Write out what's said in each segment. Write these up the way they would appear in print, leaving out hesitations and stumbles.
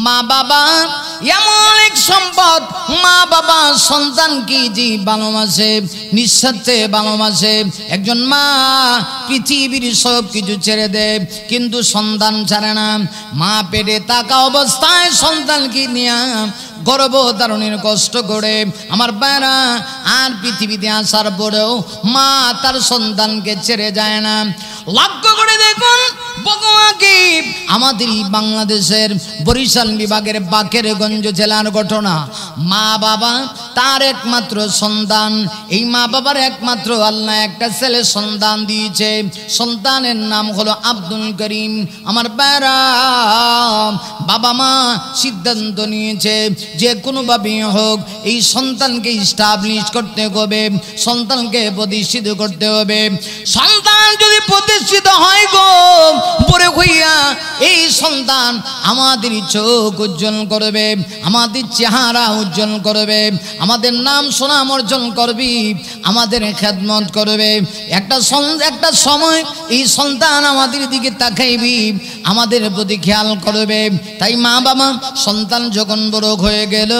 মা বাবা এমন এক সম্পদ, মা বাবা সন্তান কি জি ভালোবাসে, নিঃস্বার্থে ভালোবাসে। একজন মা পৃথিবীর সব কিছু ছেড়ে দেয়, কিন্তু সন্তান ছাড়ে না। মা পেটে থাকা অবস্থায় সন্তানকে নিয়ে গর্ভধারণের কষ্ট করে আমার বাইরা, আর পৃথিবীতে আসার পরেও মা তার সন্তানকে ছেড়ে যায় না। লক্ষ্য করে দেখুন বগুড়াকে, আমাদের বাংলাদেশের বরিশাল বিভাগের বাকেরগঞ্জ জেলার ঘটনা। মা বাবা তার একমাত্র সন্তান, এই মা বাবার একমাত্র আল্লাহ একটা ছেলে সন্তান দিয়েছে। সন্তানের নাম হলো আব্দুল করিম। আমার বাইরা, বাবা মা সিদ্ধান্ত নিয়েছে যে কোনোভাবে হোক এই সন্তানকে স্টাবলিশ করতে হবে, সন্তানকে প্রতিষ্ঠিত করতে হবে। সন্তান যদি প্রতিষ্ঠিত হয় গো বড় হইয়া, এই সন্তান আমাদের চোখ উজ্জ্বল করবে, আমাদের চেহারা উজ্জ্বল করবে, আমাদের নাম সুনাম অর্জন করবি, আমাদের খেদমত করবে। একটা সময় এই সন্তান আমাদের দিকে তাকাইবি, আমাদের প্রতি খেয়াল করবে। তাই মা বাবা সন্তান যখন বড় হয়ে গেল,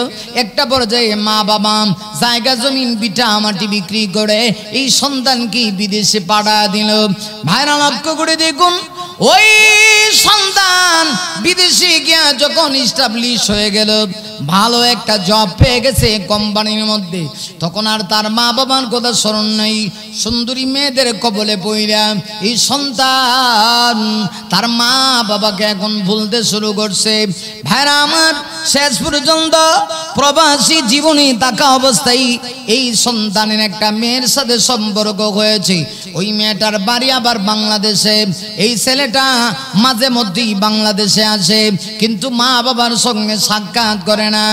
একটা পর্যায়ে মা বাবা জায়গা জমিন বিটা মাটি বিক্রি করে এই সন্তানকে বিদেশে পাঠা দিল। ভাইরা লক্ষ্য করে দেখুন, ওই সন্তান বিদেশে গিয়া যখন এস্টাবলিশ হয়ে গেল, ভালো একটা জব পেয়ে গেছে কোম্পানির মধ্যে, তখন আর তার মা বাবার কথা স্মরণ নেই। সুন্দরী মেয়েদের কবলে পইরা এই সন্তান তার মা বাবাকে এখন ভুলতে শুরু করছে। ভাইরা আমার, শেষ পর্যন্ত প্রবাসী জীবনে থাকা অবস্থায় এই সন্তানের একটা মেয়ের সাথে সম্পর্ক হয়েছে। ওই মেয়েটার বাড়ি আবার বাংলাদেশে। এই ছেলেটা মাঝে মধ্যেই বাংলাদেশে আসে, কিন্তু মা বাবার সঙ্গে সাক্ষাৎ করে না।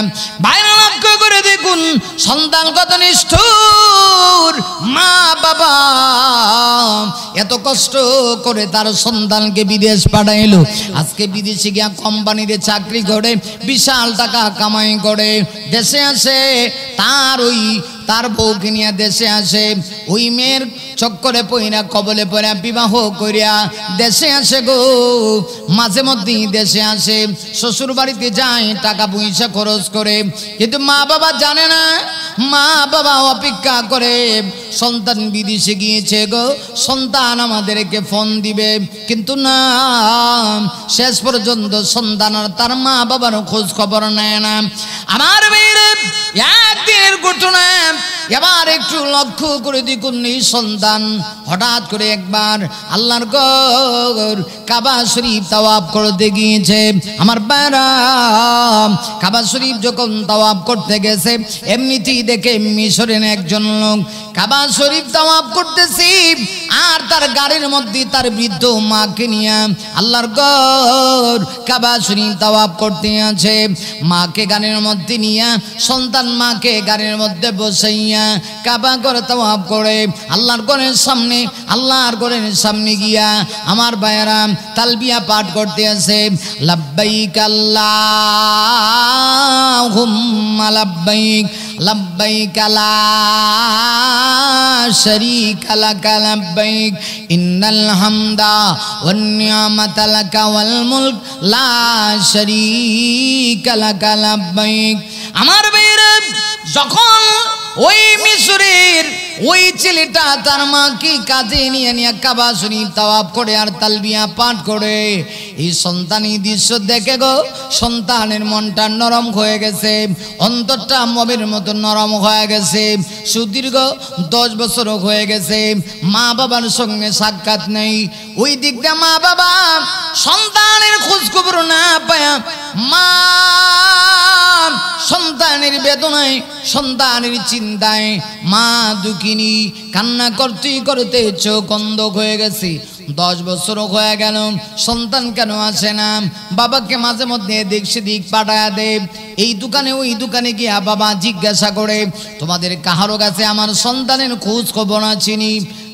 বাইরে লক্ষ্য করে দেখুন সন্তান কত নিষ্ঠুর। মা বাবা এত কষ্ট করে তার সন্তানকে বিদেশ পাঠাইলো, আজকে বিদেশে গিয়া কোম্পানিতে চাকরি করে বিশাল টাকা কামাই করে দেশে আসে। তার বউকে নিয়ে দেশে আসে, ওই মেয়ের চক্করে পইরা কবলে পড়া বিবাহ করিয়া দেশে আসে গো। মাঝে মধ্যেই দেশে আসে, শ্বশুর বাড়িতে যায় টাকা পয়সা খরচ করে, কিন্তু মা বাবা জানে না। মা বাবা অপেক্ষা করে সন্তান বিদেশে গিয়েছে গো, সন্তান আমাদেরকে ফোন দিবে, কিন্তু না, শেষ পর্যন্ত সন্তান আর তার মা বাবার খোঁজ খবর নেয় না। আমার মেয়ের একদিনের ঘটনা এবার একটু লক্ষ্য করে দেখুন। এই সন্তান হঠাৎ করে একবার আল্লাহর ঘর কাবা শরীফ তাওয়াফ করতে গিয়েছে। আমার বাইরা, কাবা শরীফ যখন তাওয়াফ করতে গেছে, এমনিতেই দেখে মিশরের একজন লোক কাবা শরীফ তাওয়াফ করতেছি, আর তার গাড়ির মধ্যে তার বৃদ্ধ মাকে নিয়ে আল্লাহর ঘর কাবা শরীফ তাওয়াফ করতে আছে। মাকে গাড়ির মধ্যে নিয়ে সন্তান মাকে গাড়ির মধ্যে বসাইয়া কাবা ঘর তাওয়াফ করে আল্লাহর ঘরের সামনে গিয়া আমার ভাইয়েরা তালবিয়া পাঠ করতে আছে। লাব্বাইক আল্লাহুম্মা লাব্বাইক, লাব্বাইক লা শারীকা লাকা লাব্বাইক, ইন্নাল হামদা ওয়ান নি'মাতা লাকা ওয়াল মুলক লা শারীকা লাকা লাব্বাইক। আমার ভাইয়েরা, যখন ওই মিশরের ওই ছেলেটা তার মাকে কাজে নিয়ে কাবা শরীফ তাওয়াফ করে আর তালবিয়া পাঠ করে, এই সন্তানি দৃশ্য দেখে গো সন্তানের মনটা নরম হয়ে গেছে, অন্তরটা মবের মতো নরম হয়ে গেছে। সুদীর্ঘ 10 বছর হয়ে গেছে মা বাবার সঙ্গে সাক্ষাৎ নেই। ওই দিকটা মা বাবা সন্তানের খোঁজ খবর না পায়া, মা সন্তানের বেদনায়, সন্তানের চিন্তায় মা দুঃখিনী, কান্না করতে করতে চোখ অন্ধ হয়ে গেছে। 10 বছর হয়ে গেল, সন্তান কেন আসে না? বাবাকে মাঝে মধ্যে এদিক সেদিক পাঠায়া দে, এই দোকানে ওই দোকানে গিয়া বাবা জিজ্ঞাসা করে তোমাদের কাহারো কাছে আমার সন্তানের খোঁজ খবর আছেনি?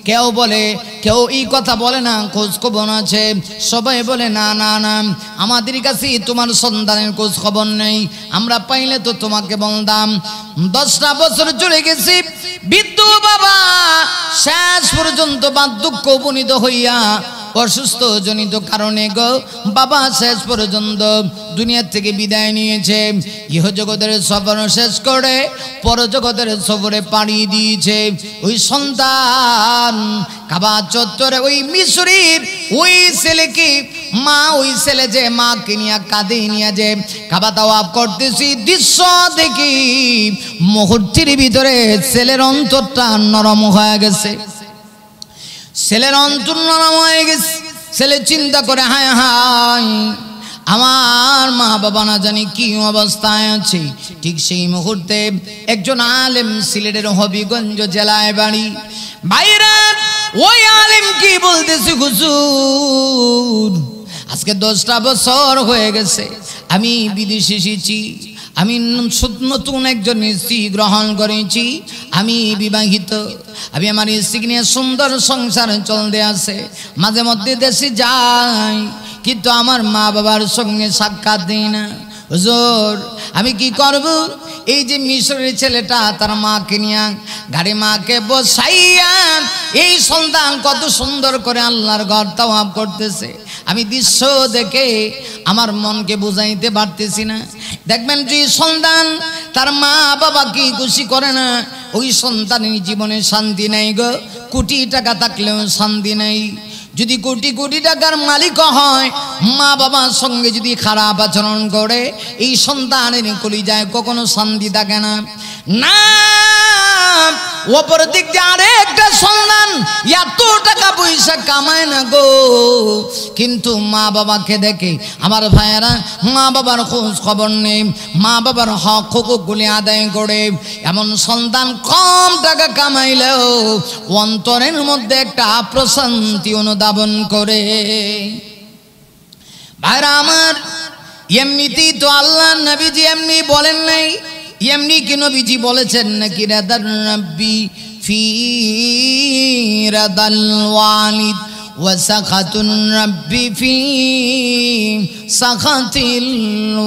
কেউ বলে, কেউ এই কথা বলে না খোঁজ খবর আছে, সবাই বলে না না না, আমাদের কাছে তোমার সন্তানের খোঁজ খবর নেই, আমরা পাইলে তো তোমাকে বলতাম। 10টা বছর চলে গেছে, বৃদ্ধ বাবা শেষ পর্যন্ত বার্ধক্য উপনীত হইয়া অসুস্থ জনিত কারণে গো বাবা শেষ পর্যন্ত দুনিয়া থেকে বিদায় নিয়েছে। ইহজগতের সফর শেষ করে পরজগতের সফরে পাড়ি দিয়েছে। ওই সন্তান কাবা চত্বরে ওই মিশরীর ওই ছেলেকে মা, ওই ছেলে যে মাকে নিয়ে কাঁধে নিয়ে যে কাবা তাওয়াফ করতেছি দৃশ্য দেখি মুহূর্তের ভিতরে ছেলের অন্তরটা নরম হয়ে গেছে। ছেলের অন্তর নরম হয়ে গেছে। ছেলে চিন্তা করে হায় হায় আমার মা বাবা না জানি কি অবস্থায় আছে। ঠিক সেই মুহূর্তে একজন আলেম, সিলেটের হবিগঞ্জ জেলায় বাড়ি, বাইরে ওই আলেম কি বলতেছে, হুজুর আজকে 10টা বছর হয়ে গেছে আমি বিদেশে এসেছি, আমি নতুন একজন স্ত্রী গ্রহণ করেছি, আমি বিবাহিত, আমি আমার স্ত্রীকে নিয়ে সুন্দর সংসার চলতে আছে। মাঝে মধ্যে দেশে যাই কিন্তু আমার মা বাবার সঙ্গে সাক্ষাৎ দিই না। হুজুর আমি কি করব? এই যে মিশরের ছেলেটা তার মাকে নিয়ে গাড়ি মাকে বসাইয়া এই সন্তান কত সুন্দর করে আল্লাহর ঘর তাওয়াফ করতেছে, আমি দৃশ্য দেখে আমার মনকে বুঝাইতে পারতেছি না। দেখবেন যে সন্তান তার মা বাবা কি খুশি করে না, ওই সন্তানের জীবনে শান্তি নাই গো। কোটি টাকা থাকলেও শান্তি নাই। যদি কোটি কোটি টাকার মালিক হয়, মা বাবার সঙ্গে যদি খারাপ আচরণ করে, এই সন্তানের কলিজায় কখনো শান্তি থাকে না। না, অপর দিক দিয়ে আরেকটা সন্তান এত টাকা পয়সা কামায় না গো, কিন্তু মা বাবাকে দেখে আমার ভাইয়েরা মা বাবার খোঁজ খবর নেই, মা বাবার হক হুকুকগুলি আদায় করে। এমন সন্তান কম টাকা কামাইলেও অন্তরের মধ্যে একটা প্রশান্তি অনুধাবন করে। ভাইরা আমার, এমনিতেই তো আল্লাহ নবীজি এমনি বলেন নাই, এমনি কি নবীজি বলেছেন নাকি? রাদার রাব্বি ফি রাদাল ওয়ালিদ ওয়া সাখাতুন রাব্বি ফি সাখাতিল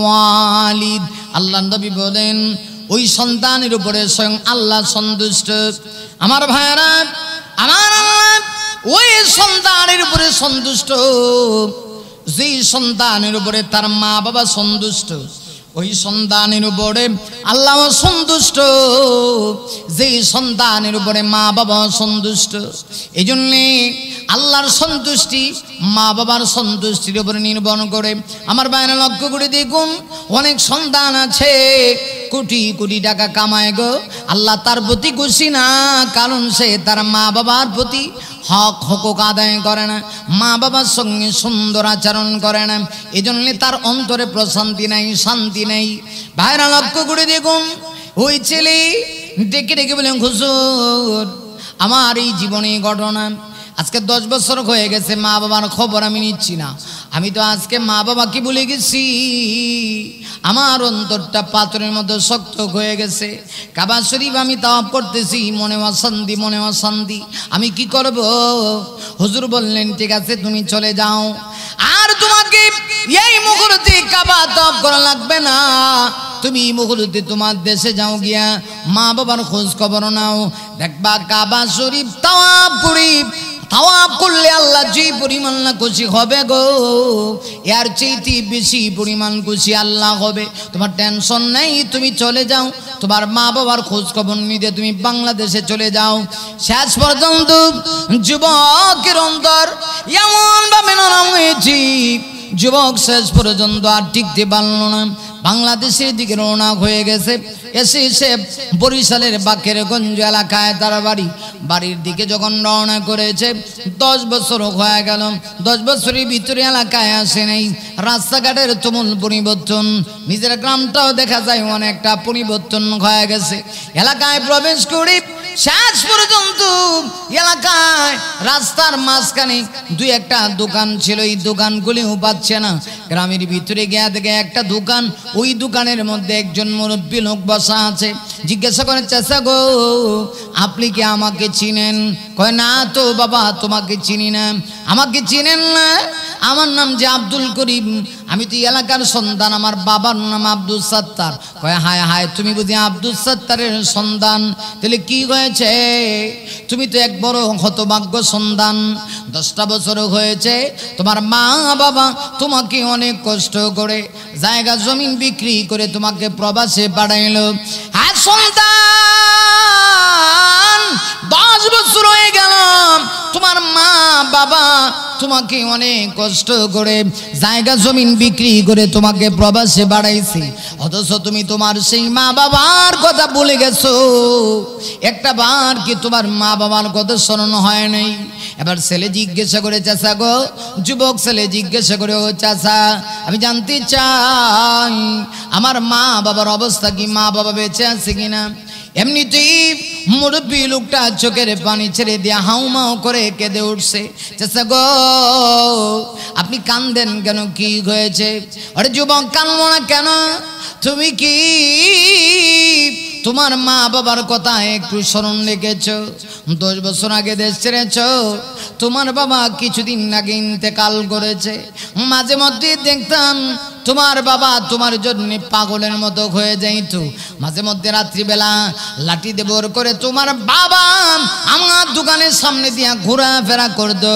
ওয়ালিদ। আল্লাহ নবী বলেন ওই সন্তানের উপরে স্বয়ং আল্লাহ সন্তুষ্ট। আমার ভাইরা আমার আল্লাহ ওই সন্তানের উপরে সন্তুষ্ট, যেই সন্তানের উপরে তার মা বাবা সন্তুষ্ট, ওই সন্তানের উপরে আল্লাহ সন্তুষ্ট, যেই সন্তানের উপরে মা বাবা সন্তুষ্ট। এই জন্যে আল্লাহর সন্তুষ্টি মা বাবার সন্তুষ্টির উপরে নির্ভর করে। আমার বাইরে লক্ষ্য করে দেখুন, অনেক সন্তান আছে কোটি কোটি টাকা কামায় গো, আল্লাহ তার প্রতি খুশি না, কারণ সে তার মা বাবার প্রতি হক হুকুক আদায় করে না, মা বাবার সঙ্গে সুন্দর আচরণ করে না। এই জন্যে তার অন্তরে প্রশান্তি নাই, শান্তি নেই। ভাইরা লক্ষ্য করে দেখুন, ওই ছেলে ডেকে ডেকে বলেন, হুজুর আমার এই জীবনে ঘটনা, আজকে 10 বছর হয়ে গেছে মা বাবার খবর আমি নিচ্ছি না। আমি তো আজকে মা বাবাকে ভুলে গেছি, আমার অন্তরটা পাথরের মতো শক্ত হয়ে গেছে। কাবা শরীফ আমি তাওয়াফ করতেছি, মনে অশান্তি, মনে অশান্তি, আমি কি করব? হুজুর বললেন ঠিক আছে তুমি চলে যাও, আর তোমাকে এই মুহূর্তে কাবা তাওয়াফ করা লাগবে না, তুমি এই মুহূর্তে তোমার দেশে যাও, গিয়া মা বাবার খোঁজ খবর নাও। দেখবা কাবা শরীফ তাওয়াফ করি, তাওয়াফ করলে আল্লাহ যে পরিমাণ না খুশি হবে গো, এর চাইতে বেশি পরিমাণ খুশি আল্লাহ হবে। তোমার টেনশন নেই, তুমি চলে যাও, তোমার মা বাবার খোঁজ খবর নিতে তুমি বাংলাদেশে চলে যাও। শেষ পর্যন্ত যুবকের অন্তর এমন ভাবে নরম হয়েছি, যুবক শেষ পর্যন্ত আর টিকতে পারল না, বাংলাদেশের দিকে রওনা হয়ে গেছে। এসে সে বরিশালের বাকেরগঞ্জ এলাকায় তার বাড়ি, বাড়ির দিকে যখন রওনা করেছে 10 বছর হয়ে গেল, 10 বছরের ভিতরে এলাকায় আসে নেই। রাস্তাঘাটের তুমুল পরিবর্তন, নিজের গ্রামটাও দেখা যায় অনেকটা পরিবর্তন হয়ে গেছে। এলাকায় প্রবেশ করে শেষ পর্যন্ত এলাকায় রাস্তার মাঝখানে 2-1টা দোকান ছিল, এই দোকানগুলিও পাচ্ছে না। গ্রামের ভিতরে গিয়ে দেখে একটা দোকান, ওই দোকানের মধ্যে একজন মুরব্বী লোক বসা আছে। জিজ্ঞাসা করে, চাচা গো আপনি কি আমাকে চিনেন? কয় না তো বাবা, তোমাকে চিনি না। আমাকে চিনেন না? আমার নাম যে আব্দুল করিম, আমি তো এলাকার সন্তান, আমার বাবার নাম আব্দুল সত্তার। কয় হায় হায়, তুমি বুঝি আব্দুল সত্তারের সন্তান? তাহলে কি হয়েছে? তুমি তো এক বড় হতভাগ্য সন্তান। 10টা বছর হয়েছে তোমার মা বাবা তোমাকে অনেক কষ্ট করে জায়গা জমিন বিক্রি করে তোমাকে প্রবাসে পাঠাইলো। হ্যাঁ সন্তান, 10 বছর হয়ে গেল তোমার মা বাবা তোমাকে অনেক কষ্ট করে জায়গা জমিন বিক্রি করে তোমাকে প্রবাসে বাড়াইছে, অথচ তুমি তোমার সেই মা বাবার কথা ভুলে গেছো। একটা বার কি তোমার মা বাবার কথা স্মরণ হয় নাই? এবার ছেলে জিজ্ঞাসা করে, চাচা গো, যুবক ছেলে জিজ্ঞাসা করে, ও চাচা আমি জানতে চাই আমার মা বাবার অবস্থা কি, মা বাবা বেঁচে আছে কিনা? এমনিতেই মুরব্বী লোকটা চোখের পানি ছেড়ে দিয়ে হাউমাউ করে কেঁদে উঠছে। চাচা গো, আপনি কান্দেন কেন, কি হয়েছে? আরে যুবক, কানবো না কেন? তুমি কি তোমার মা বাবার কথা একটু স্মরণ রেখেছ? 10 বছর আগে দেশ ছেড়েছ, তোমার বাবা কিছুদিন আগে ইন্তেকাল করেছে। মাঝে মধ্যে দেখতাম তোমার বাবা তোমার জন্য পাগলের মতো হয়ে যাইত। মাঝে মধ্যে রাত্রিবেলা লাঠি দিয়ে ভোর করে তোমার বাবা আমার দোকানের সামনে দিয়া ঘোরাফেরা করতো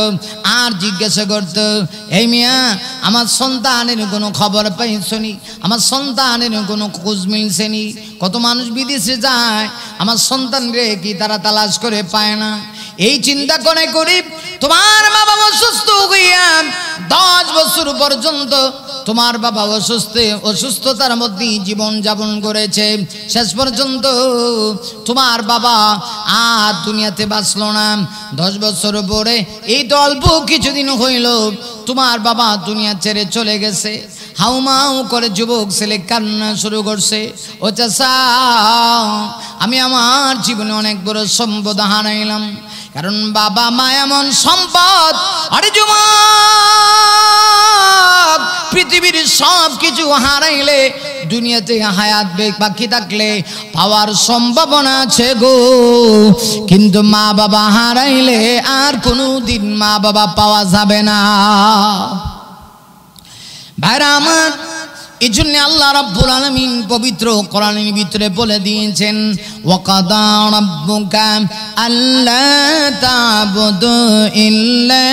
আর জিজ্ঞাসা করতো, এই মিয়া আমার সন্তানের কোনো খবর পাইছনি? আমার সন্তানের কোনো খোঁজ মিলছেনি? কত মানুষ বিদেশে যায়, আমার সন্তান রে কি তারা তালাশ করে পায় না? এই চিন্তা করে করি তোমার বাবা অসুস্থ হইয়া 10 বছর পর্যন্ত তোমার বাবা অসুস্থতার মধ্যে জীবন যাপন করেছে। শেষ পর্যন্ত তোমার বাবা আর দুনিয়াতে বাঁচল না। 10 বছর পরে এই তো অল্প কিছুদিন হইল তোমার বাবা দুনিয়া ছেড়ে চলে গেছে। হাউমাউ করে যুবক ছেলে কান্না শুরু করছে। ও চাচা, আমি আমার জীবনে অনেক বড় সম্পদ হারাইলাম, কারণ বাবা মা এমন সম্পদ। আরে যুবক, পৃথিবীর সব কিছু হারাইলে দুনিয়াতে হায়াত বাকি থাকলে পাওয়ার সম্ভাবনা আছে গো, কিন্তু মা বাবা হারাইলে আর কোনোদিন মা বাবা পাওয়া যাবে না। ভাইরা আমার, এই জন্য আল্লাহ রাব্বুল আলামিন পবিত্র কোরআনের ভিতরে বলে দিয়েছেন, ওয়াকাদা রাব্বুকা আল্লা তা'বুদু ইল্লা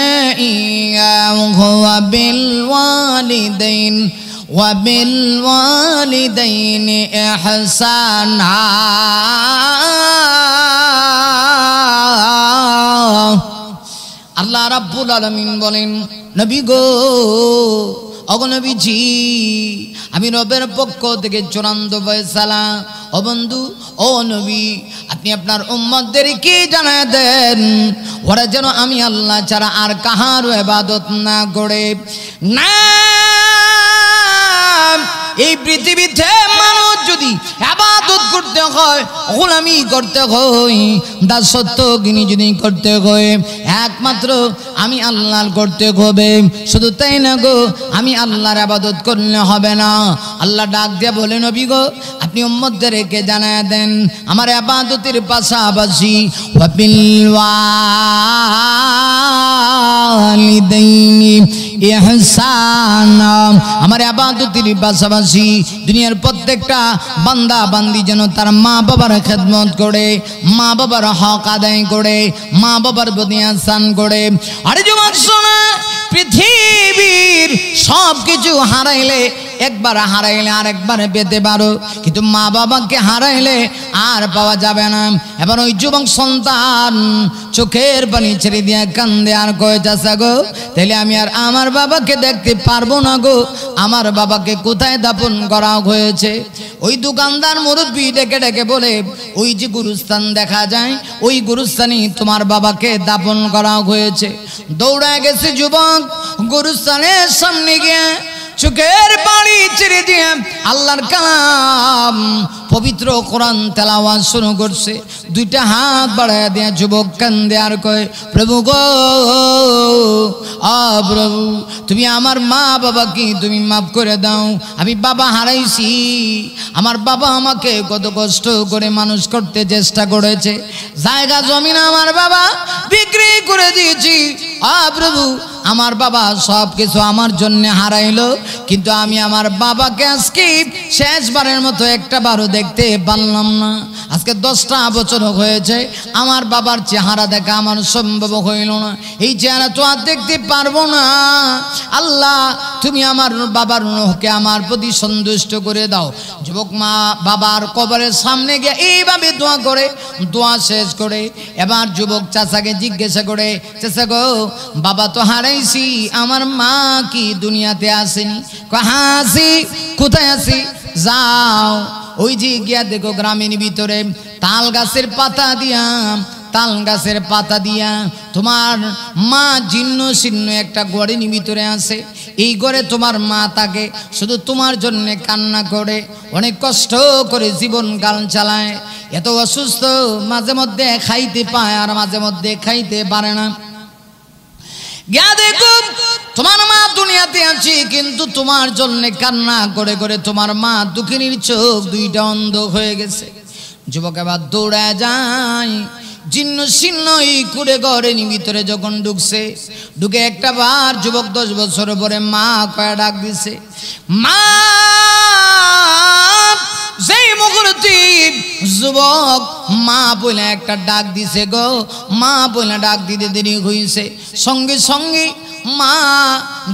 ইয়্যাহু ওয়া বিল ওয়ালিদাইনি ইহসানা। আল্লাহ রাব্বুল আলামিন বলেন, নবী গো, অগনবীজি, আমি রবের পক্ষ থেকে চূড়ান্ত ফয়সালা। ও বন্ধু, ও নবী, আপনি আপনার উম্মতদেরকে জানায় দেন ওরা যেন আমি আল্লাহ ছাড়া আর কাহারও ইবাদত না করে। না, এই পৃথিবীতে মানুষ যদি ইবাদত করতে হয়, গোলামি করতে হয়, দাসত্বগিনি যদি করতে হয়, একমাত্র আমি আল্লাহর করতে হবে। শুধু তাই না গো, আমি আল্লাহর ইবাদত করলে হবে না। আল্লাহ ডাক দিয়ে বলে, নবী গো, আপনি উম্মতদেরকে জানায় দেন আমার ইবাদতের পাশাপাশি ওয়া বিল ওয়ালিদাইনি ইহসানা, আমার ইবাদতের পাশাপাশি দুনিয়ার প্রত্যেকটা বান্দা বান্দি যেন তার মা বাবার খেদমত করে, মা বাবার হক আদায় করে, মা বাবার প্রতি ইহসান করে। আরে যুবক শোনো, পৃথিবীর সব কিছু হারাইলে, একবার হারাইলে আরেকবার পেতে পারো, কিন্তু মা বাবাকে হারাইলে আর পাওয়া যাবে না। এবার ওই যুবক সন্তান চোখের পানি ছেড়ে দিয়ে কান্দে আর কয়ে, চাচা গো, তাহলে আমি আর আমার বাবাকে দেখতে পারবো না গো, আমার বাবাকে কোথায় দাফন করা হয়েছে? ওই দোকানদার মুরব্বি ডেকে ডেকে বলে, ওই যে গুরুস্থান দেখা যায়, ওই গুরুস্থানে তোমার বাবাকে দাফন করা হয়েছে। দৌড়ায় গেছে যুবক, গুরুস্থানের সামনে গিয়ে চোখের পানি ছেড়ে দিয়ে আল্লাহর কালাম পবিত্র কোরআন তেলাওয়াত শুরু করছে। 2টা হাত বাড়ায় দিয়ে যুবক কান্দে আর কয়, প্রভু গো, প্রভু, তুমি আমার মা বাবাকে তুমি মাফ করে দাও। আমি বাবা হারাইছি, আমার বাবা আমাকে কত কষ্ট করে মানুষ করতে চেষ্টা করেছে, জায়গা জমিন আমার বাবা বিক্রি করে দিয়েছি। প্রভু, আমার বাবা সব কিছু আমার জন্য হারাইলো, কিন্তু আমি আমার বাবাকে আজকে শেষবারের মতো একটা বারও দেখতে পারলাম না। আজকে 10টা বছর হয়েছে, আমার বাবার চেহারা দেখা আমার সম্ভব হইল না। এই চেহারা তো আর দেখতে পারবো না। আল্লাহ তুমি আমার বাবার রূহকে আমার প্রতি সন্তুষ্ট করে দাও। যুবক মা বাবার কবরের সামনে গিয়ে এইভাবে দোয়া করে, দোয়া শেষ করে এবার যুবক চাচাকে জিজ্ঞাসা করে, চাচা গো, বাবা তো হারাইছি, আমার মা কি দুনিয়াতে আসেনি? হাসি, কোথায় আসি? যাও ওই যে গিয়া দেখো গ্রামের ভিতরে তাল গাছের পাতা দিয়া, তাল গাছের পাতা দিয়া তোমার মা জীর্ণ শীর্ণ একটা ঘরের ভিতরে আছে। এই ঘরে তোমার মা থাকে, শুধু তোমার জন্য কান্না করে, অনেক কষ্ট করে জীবন কাল চালায়। এত অসুস্থ, মাঝে মধ্যে খাইতে পায় আর মাঝে মধ্যে খাইতে পারে না। গিয়া দেখো তোমার মা দুনিয়াতে আছে, কিন্তু তোমার জন্য কান্না করে করে তোমার মা দুঃখিনীর চোখ দুইটা অন্ধ হয়ে গেছে। যুবক এবার দৌড়ায় যায়, জীর্ণ শীর্ণ এই কুড়ে ঘরের ভিতরে যখন ঢুকছে, ঢুকে একটা বার যুবক 10 বছর পরে মা কয়া ডাক দিছে। মা সেই মুহূর্তে যুবক মা বলে একটা ডাক দিছে গো, মা বলে ডাক দিতে দেরি হয়েছে। সঙ্গে সঙ্গে মা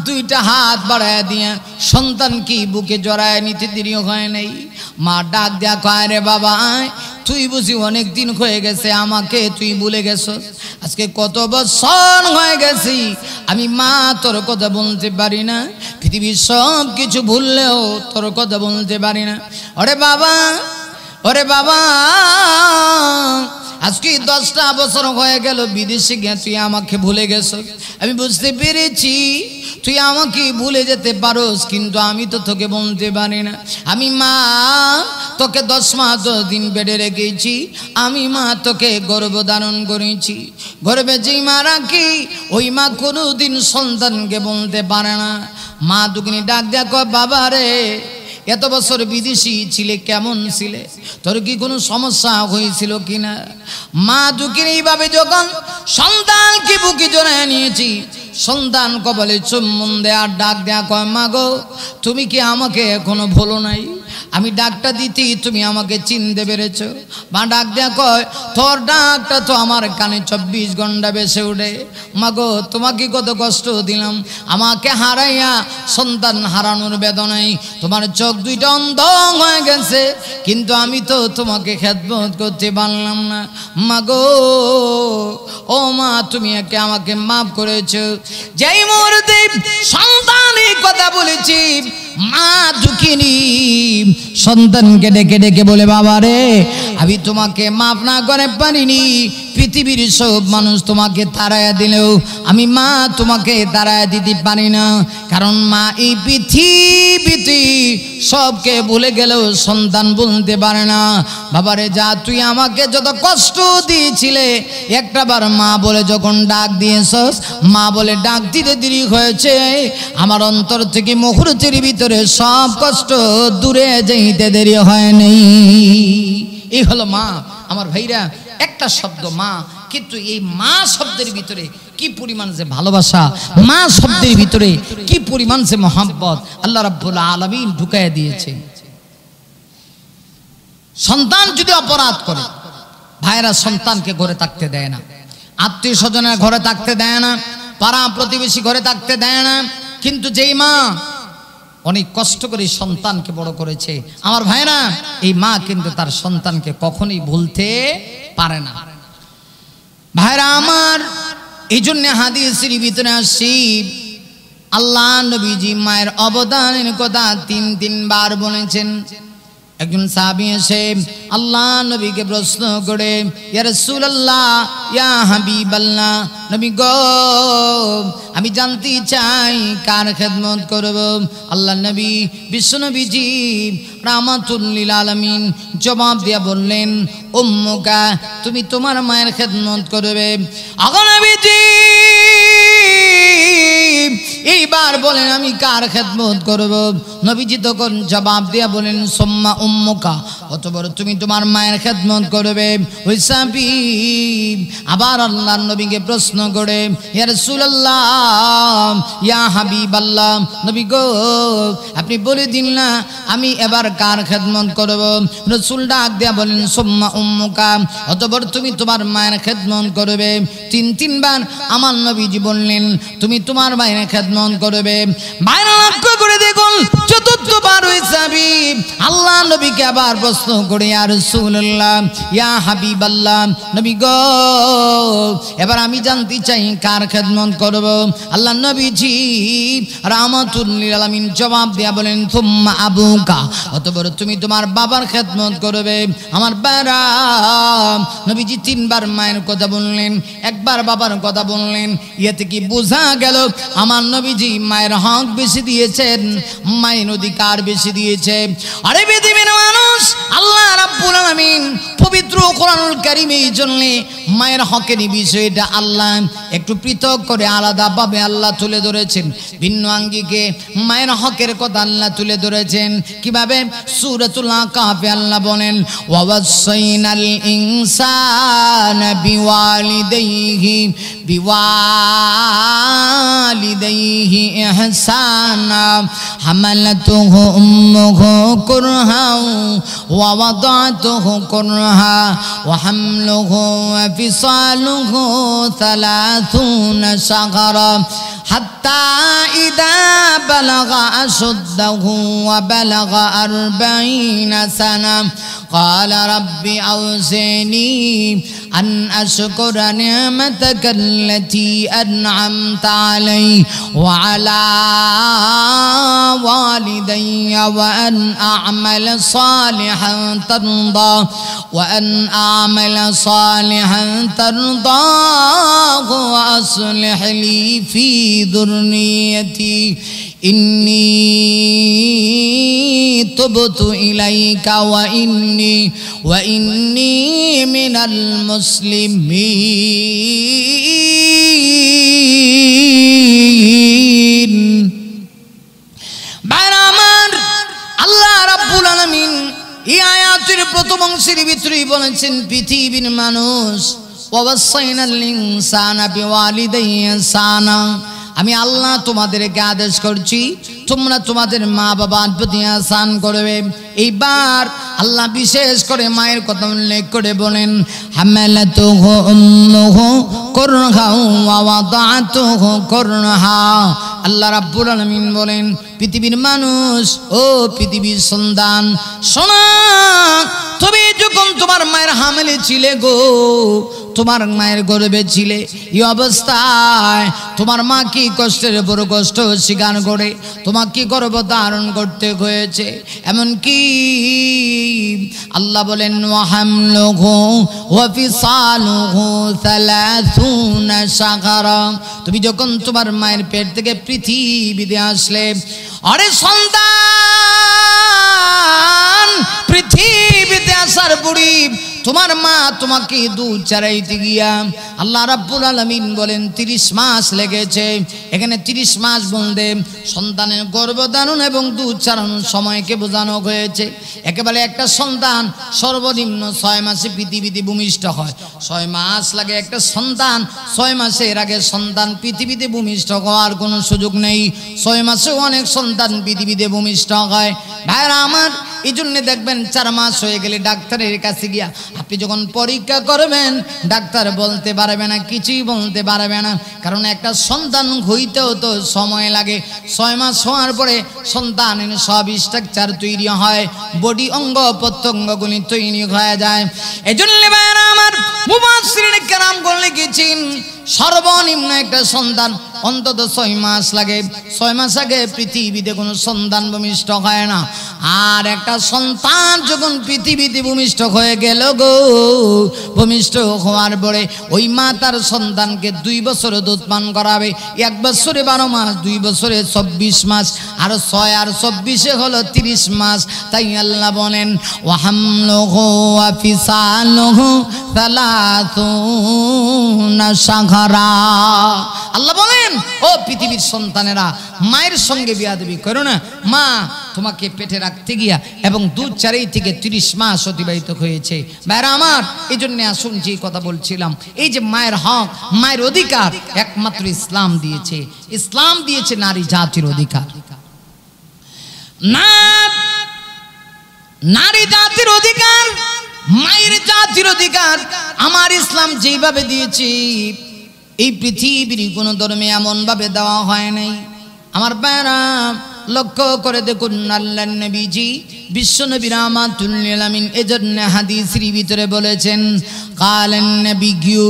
দুইটা হাত বাড়ায় দিয়ে সন্তান কি বুকে জড়ায় নিতে দেরি হয় নাই। মা ডাক দেয়া কয়, রে বাবা তুই বুঝি অনেক দিন হয়ে গেছে আমাকে তুই ভুলে গেছ? আজকে কত বছর হয়ে গেছি আমি মা তোর কথা বলতে পারি না, পৃথিবীর সব কিছু ভুললেও তোর কথা বলতে পারি না। ওরে বাবা, ওরে বাবা, আজকে 10টা বছর হয়ে গেল বিদেশে গিয়ে তুই আমাকে ভুলে গেছ। আমি বুঝতে পেরেছি তুই আমাকে ভুলে যেতে পারোস, কিন্তু আমি তো তোকে বলতে পারি না। আমি মা তোকে 10 মাস 10 দিন বেডে রেখেছি, আমি মা তোকে গর্ভধারণ করেছি। গর্ভে যেই মা রাখি ওই মা কোনোদিন সন্তানকে বলতে পারে না। মা দুঃখিনী ডাক দেয়া কয়, বাবা রে, এত বছর বিদেশি ছিলে, কেমন ছিলে? তোর কি কোনো সমস্যা হয়েছিল কিনা? মা দুঃখিনী এইভাবে যখন সন্তানকে বুকে জড়ায় নিয়েছি, সন্তান কপালে চুম্বন দেয়া ডাক দেয়া কয়, মা গো, তুমি কি আমাকে এখনো ভুলো নাই? আমি ডাকটা দিতি তুমি আমাকে চিনতে পেরেছ? মা ডাক দেয়া কয়, তোর ডাকটা তো আমার কানে 24 ঘন্টা বেসে ওঠে। মা গো, তোমাকে কত কষ্ট দিলাম, আমাকে হারাইয়া সন্তান হারানোর বেদনায় তোমার চোখ দুইটা অন্ধ হয়ে গেছে, কিন্তু আমি তো তোমাকে খেদমত করতে পারলাম না। মা গো, ও মা, তুমি একে আমাকে মাফ করেছ। যেই মুহূর্তে সন্তানের কথা বলেছি, মা দুঃখিনী সন্তানকে ডেকে ডেকে বলে, বাবা রে, আমি তোমাকে মাফ না করে পারিনি। পৃথিবীর সব মানুষ তোমাকে তাড়াইয়া দিলেও আমি মা তোমাকে তাড়াইয়া দিতে পারি না, কারণ মা এই পৃথিবীতে সবকে ভুলে গেলেও সন্তান বলতে পারে না। বাবারে, যা তুই আমাকে যত কষ্ট দিয়েছিলে, একটা বার মা বলে যখন ডাক দিয়েছস, মা বলে ডাক দিতে দেরি হয়েছে, আমার অন্তর থেকে মুহূর্তের ভিতরে সব কষ্ট দূরে যেতে দেরি হয়নি। এই হলো মা। আমার ভাইরা, একটা শব্দ মা, কিন্তু এই মা শব্দের ভিতরে কি পরিমাণ যে ভালোবাসা, মা শব্দের ভিতরে কি পরিমাণ যে মহব্বত আল্লাহ রাব্বুল আলামিন ঢুকাইয়া দিয়েছে। সন্তান যদি অপরাধ করে, ভাইরা সন্তানকে ঘরে থাকতে দেয় না, আত্মীয় স্বজনের ঘরে থাকতে দেয় না, পাড়া প্রতিবেশী ঘরে থাকতে দেয় না, কিন্তু যেই মা অনেক কষ্ট করে সন্তানকে বড় করেছে, আমার ভাইরা, এই মা কিন্তু তার সন্তানকে কখনোই ভুলতে পারে না। ভাইরা আমার, এই জন্য হাদিসের ভিতরে আসছি, আল্লাহ নবীজি মায়ের অবদানের কথা 3 বার বলেছেন। একজন সাহাবী এসে আল্লাহ নবীকে প্রশ্ন করে, ইয়া রাসূলুল্লাহ, ইয়া হাবিবাল্লাহ, নবী গো, আমি জানতে চাই কার খেদমত করব? আল্লাহ নবী বিশ্বনবীজি রাহমাতুল লিল আলামিন জবাব দিয়া বললেন, উম্মুকা, তুমি তোমার মায়ের খেদমত করবে। আগো নবীজি এইবার বলেন আমি কার খেদমত করব? নবীজি তখন জবাব দিয়া বলেন সুম্মা উম্মুকা, অতঃপর তুমি তোমার মায়ের খেদমত করবে। ওই সাহাবী আবার আল্লাহর নবীকে প্রশ্ন করে, ইয়া রাসূলুল্লাহ, ইয়া হাবিবাল্লাহ, নবী গো আপনি বলে দিন না আমি এবার কার খেদমত করব? রাসূল ডাক দিয়া বলেন সুম্মা উম্মুকা, অতঃপর তুমি তোমার মায়ের খেদমত করবে। তিনবার আমার নবীজি বললেন তুমি তোমার মায়ের খেদমত করবে। মায়ের লক্ষ্য করে দেখুন চতুর্থবার ওই সাহাবী আল্লাহ নবীকে আবার প্রশ্ন করে, ইয়া রাসূলুল্লাহ, ইয়া হাবিবাল্লাহ, নবী গো এবার আমি জানতে চাই কার খেদমত করব? আল্লাহ নবীজি রাহমাতুল লিল আলামিন জবাব দিয়া বলেন সুম্মা আবুকা, অতঃপর তুমি তোমার বাবার খেদমত করবে। আমার বাবা নবীজি তিনবার মায়ের কথা বললেন, একবার বাবার কথা বললেন। ইয়েতে কি বোঝা গেল আমার নবীজি মায়ের হক বেশি দিয়েছেন, মায়ের অধিকার বেশি দিয়েছে। আরে পৃথিবীর মানুষ, আল্লাহ রাব্বুল আলামিন পবিত্র কোরআনুল কারীমে এই জন্য মায়ের হকের বিষয়টা আল্লাহ একটু পৃথক করে আলাদাভাবে আল্লাহ তুলে ধরেছেন। ভিন্ন আঙ্গিকে মায়ের হকের কথা আল্লাহ তুলে ধরেছেন। কিভাবে? সূরাতুল আকাফে আল্লাহ বলেন ওয়াসাইনাল ইনসানা বিওয়ালিদাইহি ইহসানা হামালাতুহু উম্মুহু কুরহা ওয়া ওয়াদাতুহু কুরহা ওয়া হামলুহু ওয়া ফিসালুহু 30 শাহরা হাত্তা ইদা বালাগা আশুদ্দাহু ওয়া বালাগা 40 সানা قال رب أوزعني أن أشكر نعمتك التي أنعمت علي وعلى والدي وأن أعمل صالحا ترضاه وأصلح لي في ذريتي إني تبت إليك وإني من المسلمين বাইরামান আল্লাহ রাব্বুল আলামিন এই আয়াতের প্রথম অংশের ভিতরেই বলেছেন পৃথিবীর মানুষ ওয়াসাইনাল ইনসানা বিওয়ালিদাইহি ইহসানা, আমি আল্লাহ তোমাদেরকে আদেশ করছি তোমরা তোমাদের মা বাবার প্রতি ইহসান করবে। এইবার আল্লাহ বিশেষ করে মায়ের কথা উল্লেখ করে বলেন হামালাতুহু উম্মুহু কুরহা ওয়া ওয়াদাতুহু কুরহা। আল্লাহ রাব্বুল আলামিন বলেন পৃথিবীর মানুষ, ও পৃথিবীর সন্তান শোনো, তুমি যখন তোমার মায়ের হামেলে ছিলে গো, তোমার মায়ের গর্ভে ছিলে, এই অবস্থায় তোমার মা কি কষ্টের বড় কষ্ট স্বীকার করে তোমাকে গর্ভ ধারণ করতে হয়েছে। এমনকি আল্লাহ বলেন ওয়া হামলুহু ওয়া ফিসালুহু 30 শাহরা, তুমি যখন তোমার মায়ের পেট থেকে পৃথিবীতে আসলে, আরে সন্তান পৃথিবীতে আসার বুড়ি তোমার মা তোমাকে দুধ চারাইতে গিয়া আল্লাহ রাব্বুল আলামিন বলেন 30 মাস লেগেছে। এখানে 30 মাস বলতে সন্তানের গর্ভধারণ এবং দুধ চারানোর সময়কে বোঝানো হয়েছে। একেবারে একটা সন্তান সর্বনিম্ন 6 মাসে পৃথিবীতে ভূমিষ্ঠ হয়। 6 মাস লাগে একটা সন্তান, 6 মাসের আগে সন্তান পৃথিবীতে ভূমিষ্ঠ হওয়ার কোনো সুযোগ নেই। 6 মাসেও অনেক সন্তান পৃথিবীতে ভূমিষ্ঠ হয়। ভাইরা আমার, এই জন্য দেখবেন 4 মাস হয়ে গেলে ডাক্তারের কাছে গিয়া আপনি যখন পরীক্ষা করবেন ডাক্তার বলতে পারবে না, কিছুই বলতে পারবে না, কারণ একটা সন্তান হইতেও তো সময় লাগে। 6 মাস হওয়ার পরে সন্তানের সব স্ট্রাকচার তৈরি হয়, বডি অঙ্গ প্রত্যঙ্গগুলি তৈরি হয়ে যায়। এই জন্য ভাইরা আমার মুফাসসিরিন কেরাম লিখেছেন সর্বনিম্ন একটা সন্তান অন্তত 6 মাস লাগে। 6 মাস আগে পৃথিবীতে কোনো সন্তান ভূমিষ্ঠ হয় না। আর একটা সন্তান যখন পৃথিবীতে ভূমিষ্ঠ হয়ে গেল গো, ভূমিষ্ঠ হওয়ার পরে ওই মা তার সন্তানকে 2 বছর দুধ পান করাবে। 1 বছরে 12 মাস, 2 বছরে 24 মাস, আর 6 আর 24 হলো 30 মাস। তাই আল্লাহ বলেন ওয়া হামলুহু ওয়া ফিসালুহু 30 শাহরা। আল্লাহ বলেন, ও পৃথিবীর সন্তানেরা, মায়ের সঙ্গে বিয়াদবি করো না। মা তোমাকে পেটে রাখতে গিয়া এবং দুধ চারেই থেকে 30 মাস অতিবাহিত হয়েছে। ভাইরা আমার, এই জন্য আসুন যে কথা বলছিলাম, এই যে মায়ের হক, মায়ের অধিকার একমাত্র ইসলাম দিয়েছে। ইসলাম দিয়েছে নারী জাতির অধিকার, নারী জাতির অধিকার, মায়ের জাতির অধিকার আমার ইসলাম যেভাবে দিয়েছে, এই পৃথিবীর কোন ধর্মে এমন ভাবে দেওয়া হয় নাই। আমার ভাইরা লক্ষ্য করে দেখুন, আল্লাহর নবীজি বিশ্বনবী রাহমাতুল লিল আলামিন এজন্য হাদিসের ভিতরে বলেছেন, কালেন নবিয়্যু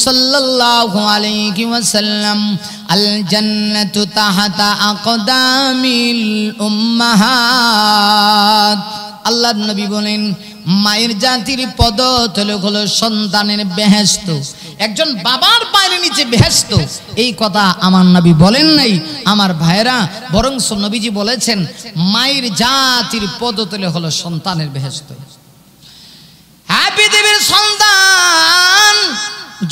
সাল্লাল্লাহু আলাইহি ওয়াসাল্লাম আল জান্নাতু তাহাতা আকদামিল উম্মাহাত। আল্লাহর নবী বলেন, মায়ের জাতির পদতলে হলো সন্তানের বেহেশত। একজন বাবার পায়ের নিচে বেহেশত, এই কথা আমার নবী বলেন নাই আমার ভাইরা, বরং নবীজি বলেছেন মায়ের জাতির পদতলে হলো সন্তানের বেহেশত। হ্যাঁ পৃথিবীর সন্তান,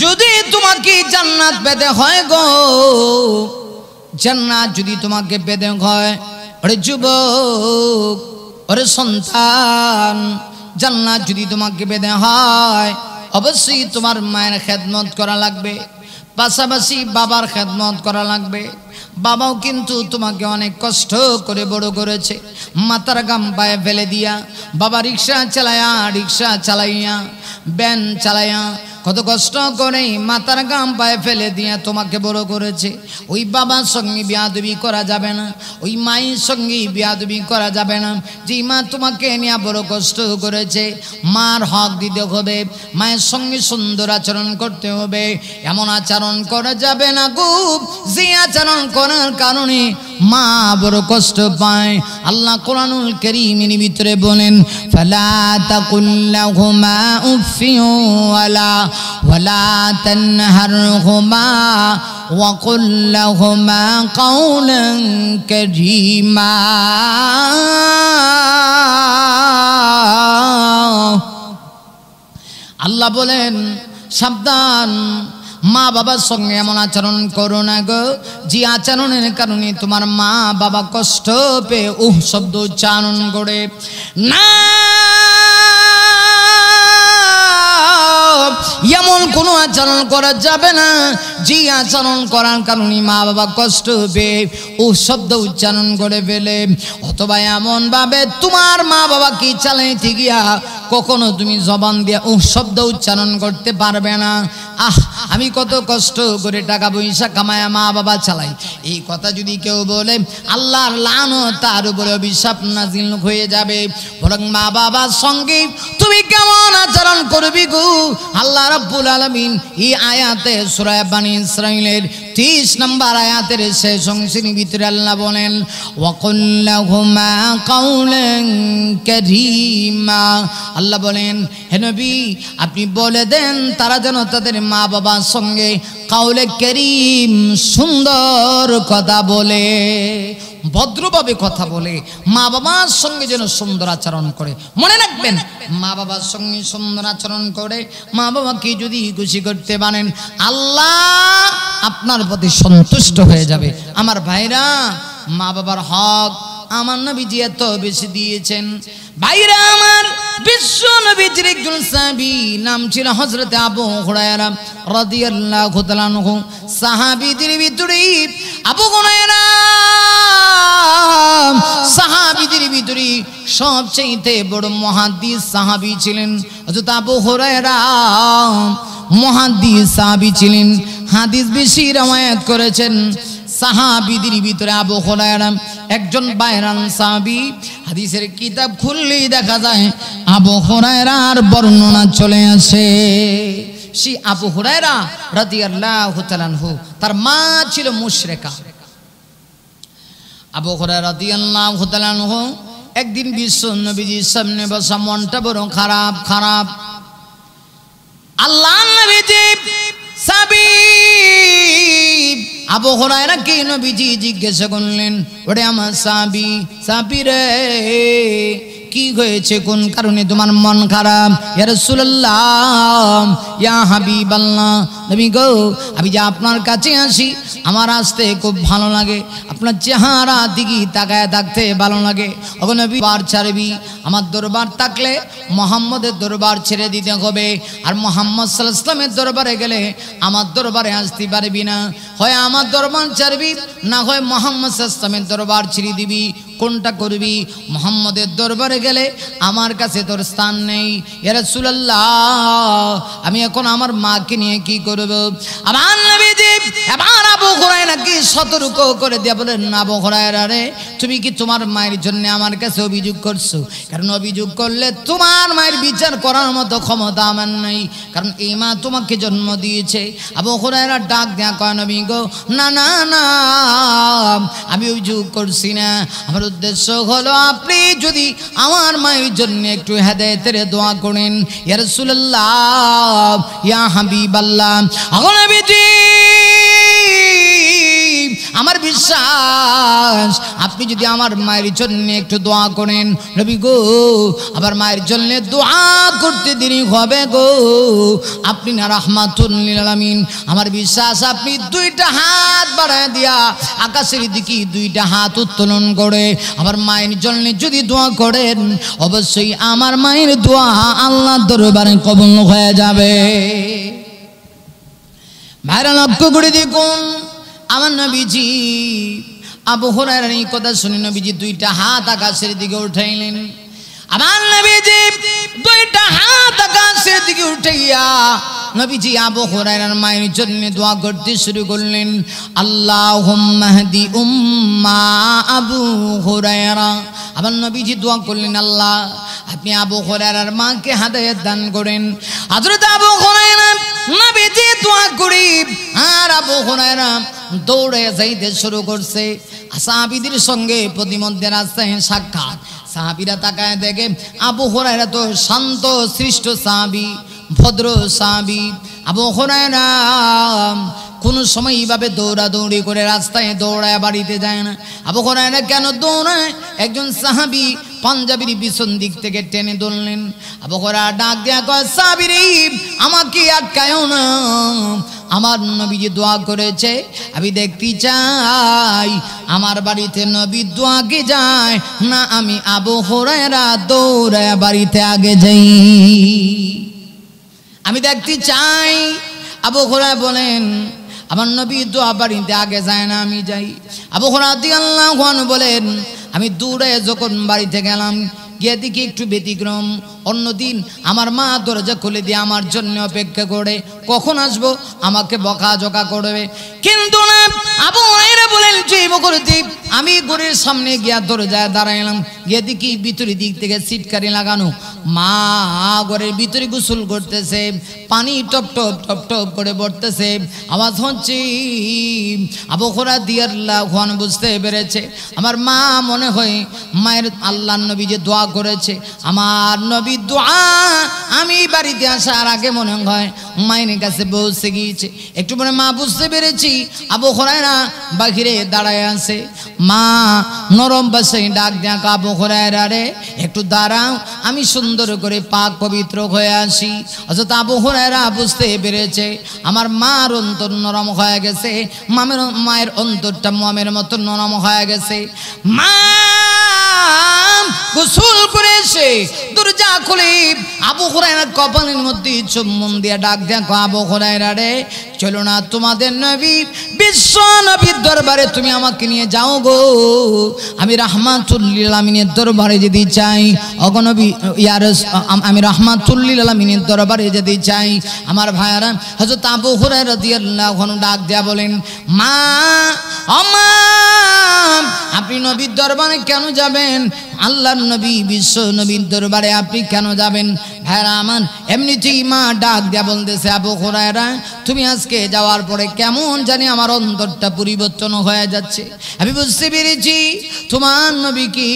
যদি তোমাকে জান্নাত পেতে হয় গো, জান্নাত যদি তোমাকে পেতে হয়, ওরে যুবক, ওরে সন্তান, জান্নাত যদি তোমাকে পেতে হয়, অবশ্যই তোমার মায়ের খেদমত করা লাগবে, পাশাপাশি বাবার খেদমত করা লাগবে। বাবাও কিন্তু তোমাকে অনেক কষ্ট করে বড় করেছে, মাথার গাম পায়ে ফেলে দিয়া বাবা রিক্সা চালাইয়া ভ্যান চালাইয়া কত কষ্ট করে মাথার গাম পায়ে ফেলে দিয়া তোমাকে বড় করেছে। ওই বাবার সঙ্গে বিয়াদবি করা যাবে না, ওই মায়ের সঙ্গে বিয়াদবি করা যাবে না। যে মা তোমাকে নিয়ে বড় কষ্ট করেছে, মার হক দিতে হবে, মায়ের সঙ্গে সুন্দর আচরণ করতে হবে। এমন আচরণ করা যাবে না গো, যে আচরণ করার কারণে মা বড় কষ্ট পায়। আল্লাহ কোরআনুল কারীমের ভিতরে বলেন, ফালা তাকুল লাহুমা উফিন ওয়ালা তানহারহুমা ওয়া কুল লাহুমা কাওলান কারীমা। আল্লাহ বলেন, সাবধান, মা বাবার সঙ্গে এমন আচরণ করো না গো, যে আচরণের কারণে তোমার মা বাবা কষ্ট পেয়ে শব্দ উচ্চারণ করে। না, এমন কোনো আচরণ করা যাবে না যে আচরণ করার কারণে মা বাবা কষ্ট পেয়ে শব্দ উচ্চারণ করে ফেলে, অথবা এমন ভাবে তোমার মা বাবাকে চালাইতে গিয়া কখনো তুমি জবান দিয়া শব্দ উচ্চারণ করতে পারবে না। আমি কত কষ্ট করে টাকা পয়সা কামায়া মা বাবা চালাই, এই কথা যদি কেউ বলে, আল্লাহর লানত তার উপরে অভিশাপ নাজিল হয়ে যাবে। বরং মা বাবার সঙ্গে তুমি কেমন আচরণ করবি গো, আল্লাহ রাব্বুল আলামিন এই আয়াতে সূরা বানী ইসরাঈলের 30 নম্বর আয়াতের শেষ অংশের ভিতরে আল্লাহ বলেন, ওয়া কুল লাহুমা কাওলান কারীমা। আল্লাহ বলেন, হে নবী আপনি বলে দেন তারা যেন তাদের মা বাবার সঙ্গে কাউলে কারীম, সুন্দর কথা বলে, ভদ্রভাবে কথা বলে, মা বাবার সঙ্গে যেন সুন্দর আচরণ করে। মনে রাখবেন, মা বাবার সঙ্গে সুন্দর আচরণ করে মা বাবাকে যদি খুশি করতে পারেন, আল্লাহ আপনার প্রতি সন্তুষ্ট হয়ে যাবে। আমার ভাইরা, মা বাবার হক আমার নবীজি এত বেশি দিয়েছেন। ভাইরা আমার, বিশ্ব নবীজির একজন সাহাবী নাম ছিল হযরত আবু হুরায়রা রাদিয়াল্লাহু তাআলা আনহু। সাহাবীদের ভিতরে আবু হুরায়রা সাহাবীদের ভিতরে সবচেয়ে বড় মুহাদ্দিস সাহাবী ছিলেন। হযরত আবু হুরায়রা মুহাদ্দিস সাহাবী ছিলেন, হাদিস বেশি রওয়ায়াত করেছেন। সাহাবীদের ভিতরে আবু হুরায়রা একজন বাইরান সাহাবী। হাদিসের কিতাব খুললেই দেখা যায় আবু হুরায়রার বর্ণনা চলে আসে। সেই আবু হুরায়রা রাদিয়াল্লাহু তাআলা আনহু, তার মা ছিল মুশরিকা। আবু হুরায়রা রাদিয়াল্লাহু তাআলা আনহু একদিন বিশ্ব নবীজির সামনে বসা, মনটা বড় খারাপ। আল্লাহর নবীজি সাহাবী আবু হুরায়রা কে নবীজি জিজ্ঞাসা করলেন, ওরে আমার সাহাবী রে, কি হয়েছে, কোন কারণে তোমার মন খারাপ? ইয়া রাসূলুল্লাহ, ইয়া হাবিবাল্লাহ, নবী গো আমি যে আপনার কাছে আসি আমার আসতে খুব ভালো লাগে, আপনার চেহারা দিকে তাকায় থাকতে ভালো লাগে। ওগো নবী বার ছাড়বি, আমার দরবার থাকলে মুহাম্মদের দরবার ছেড়ে দিতে হবে, আর মুহাম্মদ সাল্লাল্লাহু আলাইহি ওয়াসাল্লামের দরবারে গেলে আমার দরবারে আসতে পারবি না। হয় আমার দরবার ছাড়বি, না হয় মুহাম্মদ সাল্লাল্লাহু আলাইহি ওয়াসাল্লামের দরবার ছেড়ে দিবি। কোনটা করবি? মুহাম্মদের দরবারে গেলে আমার কাছে তোর স্থান নেই। ইয়া রাসূলুল্লাহ আমি এখন আমার মাকে নিয়ে কি করব? আমার নবীজি এবার আবু হুরায়রাকে সতর্ক করে দিয়ে বলেন, আবু হুরায়রা রে, তুমি কি তোমার মায়ের জন্য আমার কাছে অভিযোগ করছো? কারণ অভিযোগ করলে তোমার মায়ের বিচার করার মতো ক্ষমতা আমার নাই, কারণ এই মা তোমাকে জন্ম দিয়েছে। আবু হুরায়রা ডাক দেয়া কয়, নবী গো না না না, আমি অভিযোগ করছি না। আমার উদ্দেশ্য হলো আপনি যদি আমার মায়ের জন্য একটু হেদায়েতের দোয়া করেন। ইয়া রাসূলুল্লাহ, ইয়া হাবিবাল্লাহ, ওগো নবীজি আমার বিশ্বাস আপনি যদি আমার মায়ের জন্য একটু দোয়া করেন, নবী গো আবার মায়ের জন্য দোয়া করতে দেরি হবে গো, আপনি না রাহমাতুল লিল আলামিন। আমার বিশ্বাস আপনি দুইটা হাত বাড়ায় দিয়া আকাশের দিকে দুইটা হাত উত্তোলন করে আমার মায়ের জন্য যদি দোয়া করেন, অবশ্যই আমার মায়ের দোয়া আল্লাহর দরবারে কবুল হয়ে যাবে। ভাইরা লক্ষ্য করে দেখুন, আমার নবীজি আবু হুরায়রার এই কথা শুনে নবীজি দুইটা হাত আকাশের দিকে উঠাইলেন। আমার নবীজি দুইটা হাত আকাশের দিকে উঠাইয়া নবীজি আবু হুরায়রার মায়ের জন্য দোয়া করতে শুরু করলেন। আল্লাহুম্মা হদি উম্মা আবু হুরায়রা। আমার নবীজি দোয়া করলেন, আল্লাহ আপনি আবু হুরায়রার মাকে হেদায়েত দান করেন। হযরত আবু হুরায়রা নবীজি দোয়া করি আর আবু হুরায়রা দৌড়ে যাইতে শুরু করছে। সাহাবীদের সঙ্গে প্রতিমধ্যে রাস্তায় সাক্ষাৎ। সাহাবীরা তাকায় দেখে আবু হুরায়রা তো শান্ত সৃষ্ট সাহাবী, ভদ্র সাহাবী। আবু হুরায়রা কোনো সময় এইভাবে দৌড়াদৌড়ি করে রাস্তায় দৌড়ায় বাড়িতে যায় না। আবু হুরায়রা কেন দৌড়ায়? একজন সাহাবী পাঞ্জাবির পিছন দিক থেকে টেনে ধরলেন। আবু হুরায়রা ডাক দেয়া কয়, সাহাবীরে আমাকে আটকায়ও না, আমার নবীজি দোয়া করেছে, আমি দেখতে চাই আমার বাড়িতে নবী দোয়া কি যায় না আমি আবু হুরায়রা দৌড়ায় বাড়িতে আগে যাই, আমি দেখতে চাই। আবু হুরায়রা বলেন, আমার নবী দোয়া বাড়িতে আগে যায় না, আমি যাই। আবু হুরায়রা রাদিয়াল্লাহু আনহু বলেন, আমি দৌড়ে যখন বাড়িতে গেলাম, গিয়ে দেখি একটু ব্যতিক্রম। অন্যদিন আমার মা দরজা খুলে দিয়ে আমার জন্য অপেক্ষা করে, কখন আসবো আমাকে বকাঝকা করবে, কিন্তু না, আবু হুরায়রা বলেন যে বকরতি আমি ঘরের সামনে গিয়া দরজায় দাঁড়াইলাম, গিয়ে দেখি ভিতরের দিক থেকে সিটকারি লাগানো, মা ঘরের ভিতরে গোসল করতেছে, পানি টপ টপ টপ টপ করে পড়তেছে, আওয়াজ হচ্ছে। আবু হুরায়রা রাদিয়াল্লাহু আনহু বুঝতে পেরেছে আমার মা মনে হয় মায়ের আল্লাহর নবী যে দোয়া করেছে, আমার নবী দোয়া আমি বাড়িতে আসার আগে মনে হয় মায়ের কাছে পৌঁছে গিয়েছে। একটু পরে মা বুঝতে পেরেছি আবু হুরায়রা বাহিরে দাঁড়ায় আছে। মা নরম ভাষায় ডাক দেয়া, আবু হুরায়রা রে একটু দাঁড়াও, আমি সুন্দর করে পাক পবিত্র হয়ে আসি। অথচ আবু হুরায়রা বুঝতে পেরেছে আমার মার অন্তর নরম হয়ে গেছে, মায়ের অন্তরটা মোমের মতো নরম হয়ে গেছে। মা গোসল করেছে, দরজা খুলে আবু হুরায়রা কপালের মধ্যে চুম্বন দিয়ে ডাক দেয়া, আবু হুরায়রা রে চলো না তোমাদের নবী বিশ্ব নবীর দরবারে তুমি আমাকে নিয়ে যাও গো, আমি রাহমাতুল লিল আলামিনের দরবারে যেতে চাই। ওগো নবী ইয়া রাসূল, আমি রাহমাতুল লিল আলামিনের দরবারে যেতে চাই। আমার ভাইরা হযরত আবু হুরায়রা রাদিয়াল্লাহু আনহু ডাক দেয়া বলেন, মা ও মা আপনি নবীর দরবারে কেন যাবেন? আল্লাহর নবী বিশ্ব নবীর দরবারে আপনি কেন যাবেন? ভাইরা আমার এমনিতেই মা ডাক দেয়া বলতেছে, আবু হুরায়রা তুমি আজকে যাওয়ার পরে কেমন জানি আমার অন্তরটা পরিবর্তন হয়ে যাচ্ছে। আমি বুঝতে পেরেছি তোমার নবীকে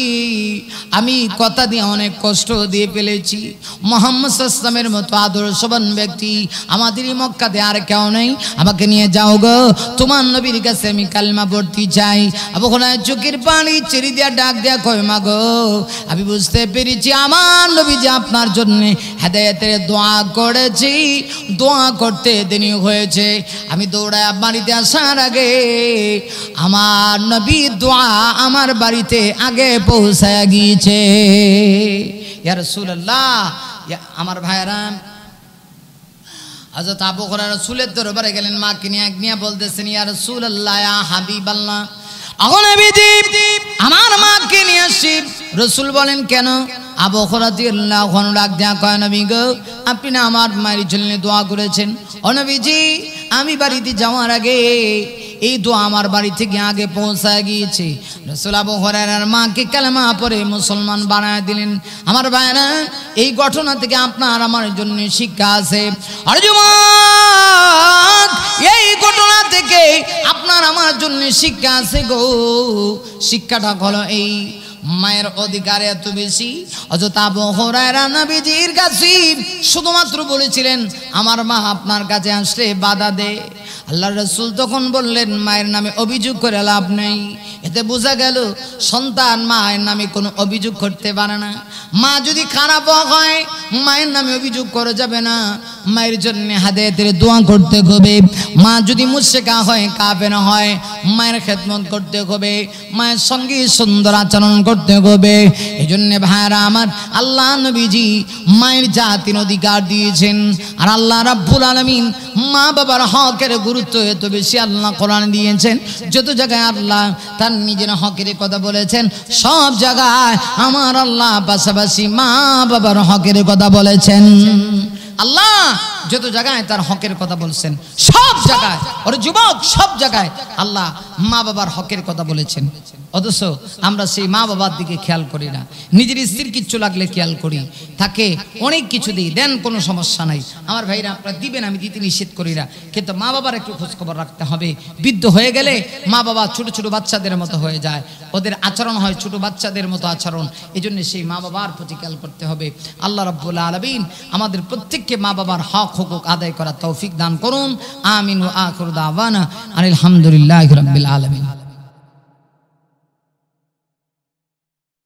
আমি কথা দিয়ে অনেক কষ্ট দিয়ে ফেলেছি। মুহাম্মদ সাল্লাল্লাহু আলাইহি ওয়াসাল্লামের মতো আদর্শবান ব্যক্তি আমাদের মক্কাতে আর কেউ নেই, আমাকে নিয়ে যাও গো, তোমার নবীর কাছে আমি কালেমা পড়তে চাই। আবু হুরায়রা চোখের পানি ছেড়ে দিয়া ডাক দেয়া কয়, মা গো আমি বুঝতে পেরেছি আমার নবী যে আপনার জন্য হেদায়েতের দোয়া করেছি, দোয়া করতে দেরি হয়েছে। আমি দৌড়ায় বাড়িতে আসার আগে আমার নবীর দোয়া আমার বাড়িতে আগে পৌঁছায় গিয়েছে। ইয়া রাসূলুল্লাহ, আমার ভাইরা হযরত আবু হুরায়রা রাসূলের দরবারে গেলেন, মাকে নিয়ে বলতেছেন, ইয়া রাসূলুল্লাহ, ইয়া হাবিবাল্লাহ, এখন নবীজি আমার মাকে নিয়ে আসি। রাসূল বলেন, কেন? আবু হুরায়রা রাদিয়াল্লাহু আনহু ডাক দেয়া কয়, নবী গো, আপনি না আমার মায়ের জন্য দোয়া করেছেন। ও নবীজি, আমি বাড়িতে যাওয়ার আগে এই দোয়া আমার বাড়ি থেকে আগে পৌঁছায় গিয়েছে। রাসূল আবু হুরায়রার মাকে কালেমা পড়ে মুসলমান বানায় দিলেন। আমার ভাইরা, এই ঘটনা থেকে আপনার আমার জন্য শিক্ষা আছে। আর যুবক, এই ঘটনা থেকে আপনার আমার জন্য শিক্ষা আছে গো। শিক্ষাটা হলো এই, মায়ের অধিকার এত বেশি। হযরত আবু হুরায়রা নবীজির কাছে শুধুমাত্র বলেছিলেন, আমার মা আপনার কাছে আসলে বাধা দেয়। আল্লাহর রাসূল তখন বললেন, মায়ের নামে অভিযোগ করে লাভ নেই। এতে বোঝা গেল সন্তান মায়ের নামে কোনো অভিযোগ করতে পারে না। মা যদি খারাপ হয় মায়ের নামে অভিযোগ করা যাবে না, মায়ের জন্য হাদায়াতের দোয়া করতে হবে। মা যদি মুশরিকা হয়, কাফের হয়, মায়ের খেদমত করতে হবে, মায়ের সঙ্গে সুন্দর আচরণ করতে হবে। এজন্য ভাইরা আমার, আল্লাহ নবীজি মায়ের জাতির অধিকার দিয়েছেন। আর আল্লাহ রাব্বুল আলামিন মা বাবার হকের গুরুত্ব এত বেশি আল্লাহ কোরআন দিয়েছেন। যত জায়গায় আল্লাহ তার নিজের হকের কথা বলেছেন, সব জায়গায় আমার আল্লাহ পাশাপাশি মা বাবার হকের কথা বলেছেন। আল্লাহ যত জায়গায় তার হকের কথা বলছেন, সব জায়গায়, ওর যুবক, সব জায়গায় আল্লাহ মা বাবার হকের কথা বলেছেন। অথচ আমরা সেই মা বাবার দিকে খেয়াল করি না। নিজের স্ত্রীর কিচ্ছু লাগলে খেয়াল করি, তাকে অনেক কিছু দিই, দেন, কোনো সমস্যা নাই। আমার ভাইরা, আপনারা দিবেন, আমি দিতে নিষেধ করি না, কিন্তু মা বাবার একটু খোঁজখবর রাখতে হবে। বৃদ্ধ হয়ে গেলে মা বাবা ছোট ছোট বাচ্চাদের মতো হয়ে যায়, ওদের আচরণ হয় ছোট বাচ্চাদের মতো আচরণ। এই জন্য সেই মা বাবার প্রতি খেয়াল করতে হবে। আল্লাহ রাব্বুল আলামিন আমাদের প্রত্যেককে মা বাবার হক হুকুক আদায় করার তৌফিক দান করুন। আমিন। ওয়া আখিরু দাওয়ানা আলহামদুলিল্লাহি রাব্বিল আলামিন।